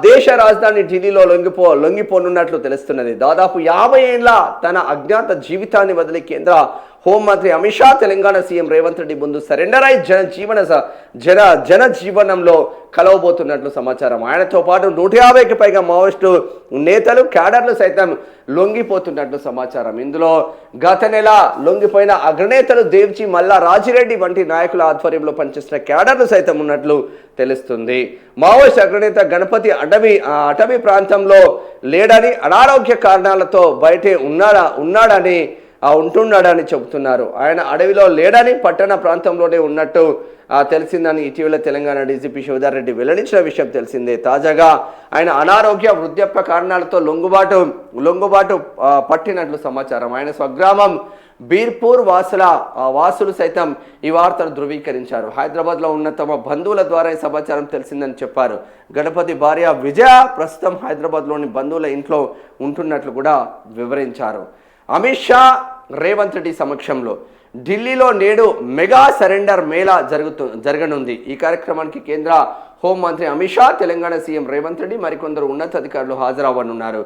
దేశ రాజధాని ఢిల్లీలో లొంగిపోనున్నట్లు తెలుస్తున్నది. దాదాపు 50 ఏళ్ల తన అజ్ఞాత జీవితాన్ని వదిలి కేంద్ర హోంమంత్రి అమిత్ షా తెలంగాణ సీఎం రేవంత్ రెడ్డి ముందు సరెండర్ అయి జనజీవనంలో కలవబోతున్నట్లు సమాచారం. ఆయనతో పాటు 150కి పైగా మావోయిస్టు నేతలు క్యాడర్లు సైతం లొంగిపోతున్నట్లు సమాచారం. ఇందులో గత నెల లొంగిపోయిన అగ్రనేతలు దేవ్జీ మల్లా రాజిరెడ్డి వంటి నాయకుల ఆధ్వర్యంలో పనిచేసిన క్యాడర్లు సైతం ఉన్నట్లు తెలుస్తుంది. మావోయిస్ట్ అగ్రనేత గణపతి అటవీ ప్రాంతంలో లేడని, అనారోగ్య కారణాలతో బయటే ఉంటున్నాడని చెబుతున్నారు. ఆయన అడవిలో లేడని, పట్టణ ప్రాంతంలోనే ఉన్నట్టు తెలిసిందని ఇటీవల తెలంగాణ డీజీపీ శివధర్ రెడ్డి వెల్లడించిన విషయం తెలిసిందే. తాజాగా ఆయన అనారోగ్య వృద్ధాప్య కారణాలతో లొంగుబాటు పట్టినట్లు సమాచారం. ఆయన స్వగ్రామం బీర్పూర్ వాసులు సైతం ఈ వార్తను ధృవీకరించారు. హైదరాబాద్లో ఉన్న తమ బంధువుల ద్వారా ఈ సమాచారం తెలిసిందని చెప్పారు. గణపతి భార్య విజయ ప్రస్తుతం హైదరాబాద్లోని బంధువుల ఇంట్లో ఉంటున్నట్లు కూడా వివరించారు. అమిత్ షా రేవంత్ రెడ్డి సమక్షంలో ఢిల్లీలో నేడు మెగా సరెండర్ మేళా జరగనుంది. ఈ కార్యక్రమానికి కేంద్ర హోంమంత్రి అమిత్ షా, తెలంగాణ సీఎం రేవంత్ రెడ్డి, మరికొందరు ఉన్నతాధికారులు హాజరవ్వనున్నారు.